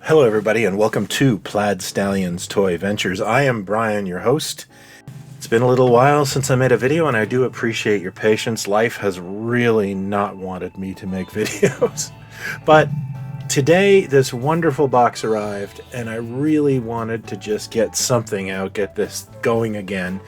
Hello everybody and welcome to Plaidstallions Toy Ventures. I am Brian, your host. It's been a little while since I made a video and I do appreciate your patience. Life has really not wanted me to make videos. But today this wonderful box arrived and I really wanted to just get something out, get this going again.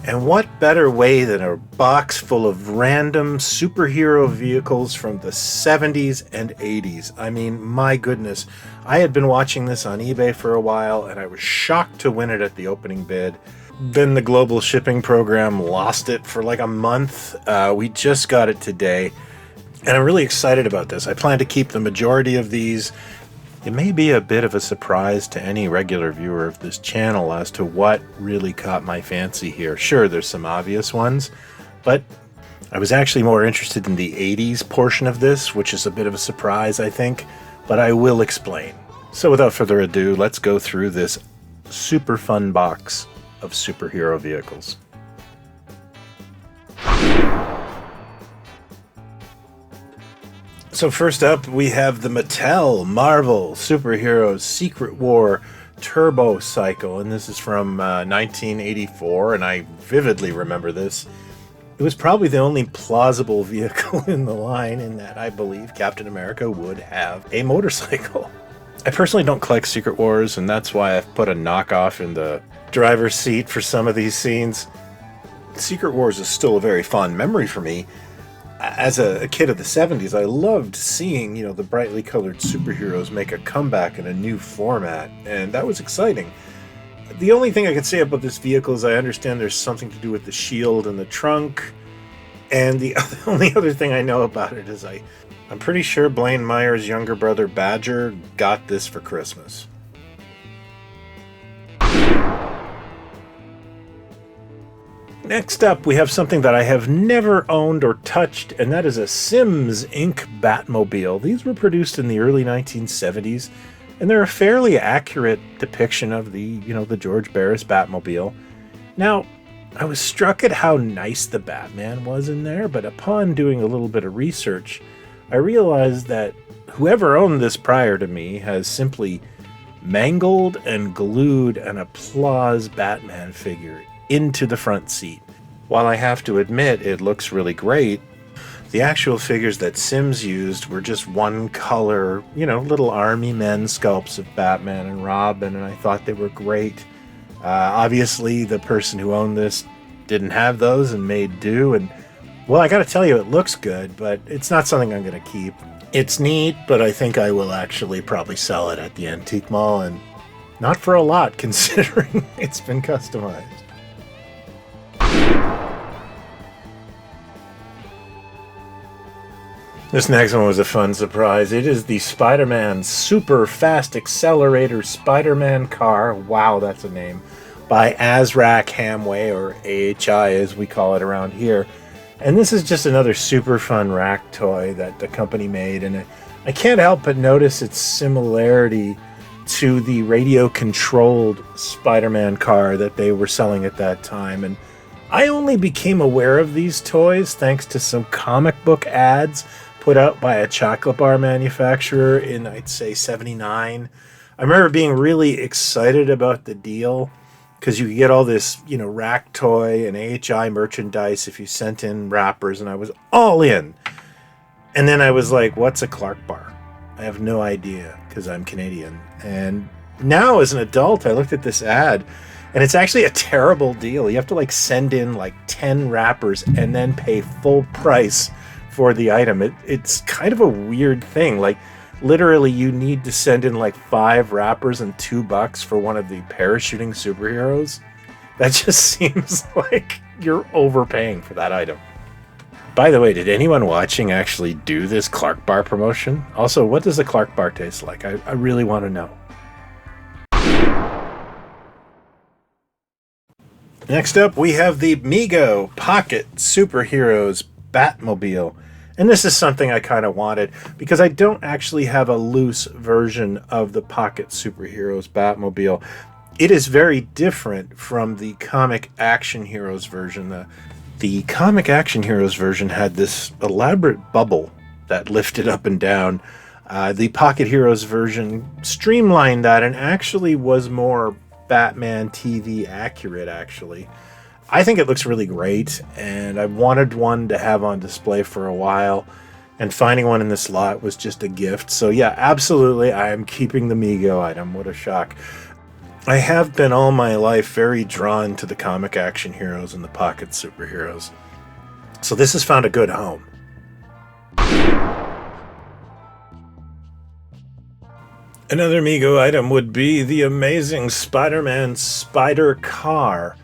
And what better way than a box full of random superhero vehicles from the 70s and 80s. I mean, my goodness. I had been watching this on eBay for a while and I was shocked to win it at the opening bid. Then the global shipping program lost it for like a month. We just got it today and I'm really excited about this. I plan to keep the majority of these. It may be a bit of a surprise to any regular viewer of this channel as to what really caught my fancy here. Sure, there's some obvious ones, but I was actually more interested in the 80s portion of this, which is a bit of a surprise, I think, but I will explain. So without further ado, let's go through this super fun box of superhero vehicles. So first up, we have the Mattel Marvel Superheroes Secret War Turbo Cycle, and this is from 1984, and I vividly remember this. It was probably the only plausible vehicle in the line in that I believe Captain America would have a motorcycle. I personally don't collect Secret Wars, and that's why I've put a knockoff in the driver's seat for some of these scenes. Secret Wars is still a very fond memory for me. As a kid of the 70s, I loved seeing, the brightly colored superheroes make a comeback in a new format, and that was exciting. The only thing I can say about this vehicle is I understand there's something to do with the shield and the trunk, and the only other thing I know about it is I'm pretty sure Blaine Meyer's younger brother Badger got this for Christmas. Next up, we have something that I have never owned or touched, and that is a Sims Inc. Batmobile. These were produced in the early 1970s, and they're a fairly accurate depiction of the George Barris Batmobile. Now, I was struck at how nice the Batman was in there, but upon doing a little bit of research, I realized that whoever owned this prior to me has simply mangled and glued an applause Batman figure into the front seat. While I have to admit it looks really great, the actual figures that Sims used were just one color, little army men sculpts of Batman and Robin, and I thought they were great. Obviously, the person who owned this didn't have those and made do, and well, I gotta tell you, it looks good, but it's not something I'm gonna keep. It's neat, but I think I will actually probably sell it at the antique mall, and not for a lot considering it's been customized. This next one was a fun surprise. It is the SpiderMan Super Fast Accelerator SpiderMan Car. Wow, that's a name. By Azrak Hamway, or AHI as we call it around here. And this is just another super fun rack toy that the company made. And I can't help but notice its similarity to the radio-controlled Spider-Man car that they were selling at that time. And I only became aware of these toys thanks to some comic book ads put out by a chocolate bar manufacturer in, I'd say, 79. I remember being really excited about the deal because you could get all this, rack toy and AHI merchandise if you sent in wrappers, and I was all in. And then I was like, what's a Clark bar? I have no idea because I'm Canadian. And now as an adult, I looked at this ad, and it's actually a terrible deal. You have to send in 10 wrappers and then pay full price for the item. It's kind of a weird thing. Literally you need to send in 5 wrappers and $2 for one of the parachuting superheroes. That just seems like you're overpaying for that item. By the way, did anyone watching actually do this Clark bar promotion? Also, what does the Clark bar taste like? I really want to know. Next up, we have the Mego Pocket Superheroes Batmobile. And this is something I kind of wanted because I don't actually have a loose version of the Pocket Superheroes Batmobile. It is very different from the Comic Action Heroes version. The Comic Action Heroes version had this elaborate bubble that lifted up and down. The Pocket Heroes version streamlined that and actually was more Batman TV accurate, actually. I think it looks really great, and I wanted one to have on display for a while, and finding one in this lot was just a gift. So yeah, absolutely, I am keeping the Mego item. What a shock. I have been all my life very drawn to the comic action heroes and the pocket superheroes. So this has found a good home. Another Mego item would be the amazing SpiderMan Spider Car.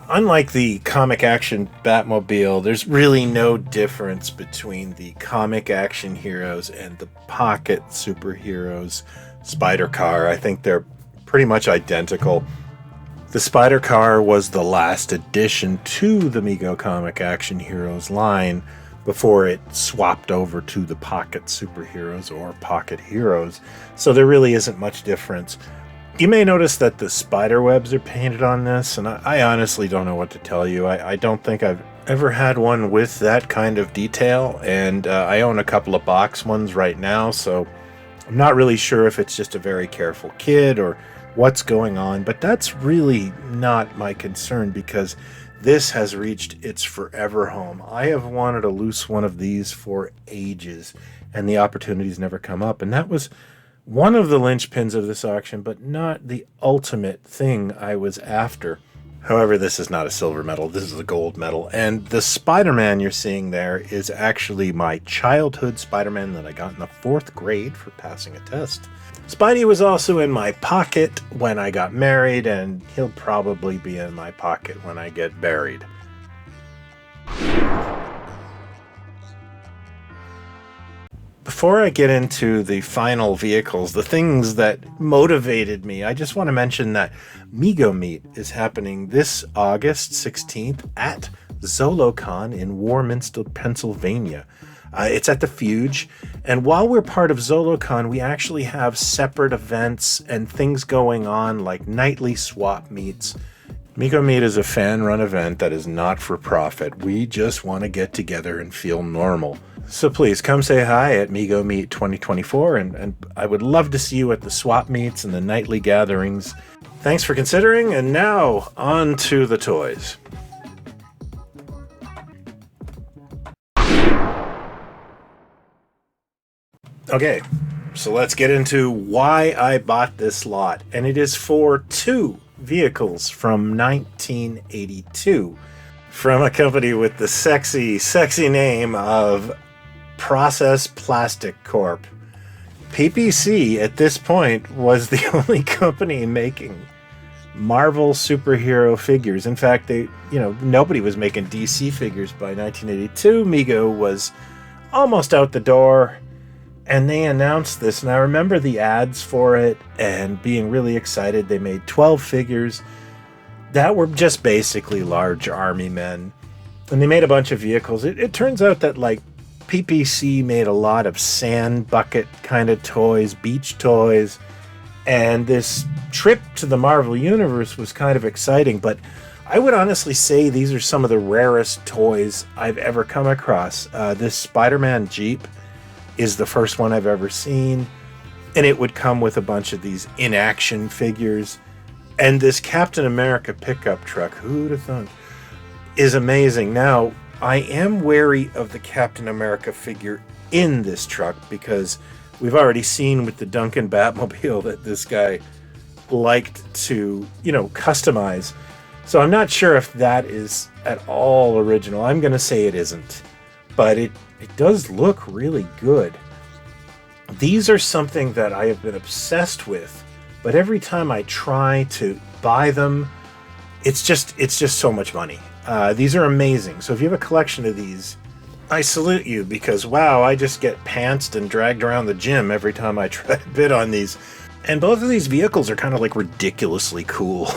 Unlike the comic action Batmobile, there's really no difference between the comic action heroes and the pocket superheroes Spider Car. I think they're pretty much identical. The Spider Car was the last addition to the Mego comic action heroes line before it swapped over to the pocket superheroes or pocket heroes, so there really isn't much difference. You may notice that the spider webs are painted on this, and I honestly don't know what to tell you. I don't think I've ever had one with that kind of detail, and I own a couple of box ones right now, so I'm not really sure if it's just a very careful kid or what's going on, but that's really not my concern because this has reached its forever home. I have wanted a loose one of these for ages, and the opportunities never come up, and that was one of the linchpins of this auction, but not the ultimate thing I was after. However, this is not a silver medal, this is a gold medal, and the Spider-Man you're seeing there is actually my childhood Spider-Man that I got in the 4th grade for passing a test. Spidey was also in my pocket when I got married, and he'll probably be in my pocket when I get buried. Before I get into the final vehicles, the things that motivated me, I just want to mention that Mego Meet is happening this August 16th at Zolo-Con in Warminster, Pennsylvania. It's at the Fuge, and while we're part of Zolo-Con, we actually have separate events and things going on like nightly swap meets. Mego Meet is a fan-run event that is not for profit. We just want to get together and feel normal. So please come say hi at Mego Meet 2024, and I would love to see you at the swap meets and the nightly gatherings. Thanks for considering, and now on to the toys. Okay, so let's get into why I bought this lot, and it is for 2 vehicles from 1982 from a company with the sexy name of Process Plastic Corp. PPC at this point was the only company making Marvel superhero figures. In fact, nobody was making DC figures by 1982. Mego was almost out the door, and they announced this, and I remember the ads for it and being really excited. They made 12 figures that were just basically large army men, and they made a bunch of vehicles. It turns out that PPC made a lot of sand bucket kind of toys, beach toys, and this trip to the Marvel Universe was kind of exciting, but I would honestly say these are some of the rarest toys I've ever come across. This Spider-Man Jeep is the first one I've ever seen, and it would come with a bunch of these in-action figures. And this Captain America pickup truck, who'd have thunk, is amazing. Now, I am wary of the Captain America figure in this truck because we've already seen with the Duncan Batmobile that this guy liked to, customize. So I'm not sure if that is at all original. I'm going to say it isn't, but it does look really good. These are something that I have been obsessed with, but every time I try to buy them, it's just so much money. These are amazing. So if you have a collection of these, I salute you, because wow, I just get pantsed and dragged around the gym every time I try to bid on these. And both of these vehicles are kind of ridiculously cool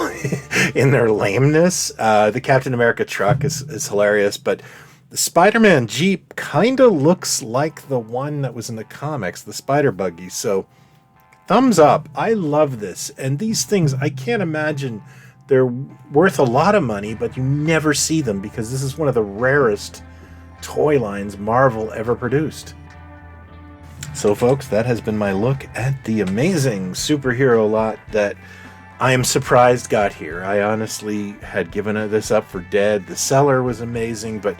in their lameness. The Captain America truck is hilarious, but the Spider-Man Jeep kind of looks like the one that was in the comics, the Spider Buggy. So thumbs up. I love this. And these things, I can't imagine they're worth a lot of money, but you never see them because this is one of the rarest toy lines Marvel ever produced. So folks, that has been my look at the amazing superhero lot that I am surprised got here. I honestly had given this up for dead. The seller was amazing, but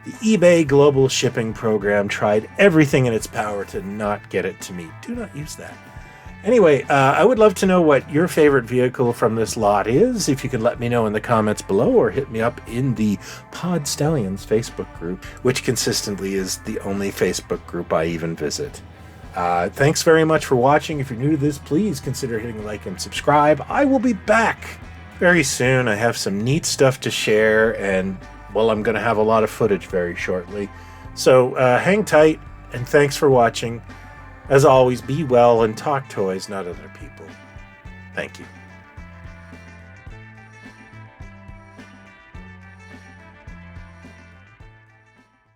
the eBay global shipping program tried everything in its power to not get it to me. Do not use that. Anyway, I would love to know what your favorite vehicle from this lot is. If you could let me know in the comments below, or hit me up in the Plaidstallions Facebook group, which consistently is the only Facebook group I even visit. Thanks very much for watching. If you're new to this, please consider hitting like and subscribe. I will be back very soon. I have some neat stuff to share, and, well, I'm going to have a lot of footage very shortly. So hang tight, and thanks for watching. As always, be well and talk toys, not other people. Thank you.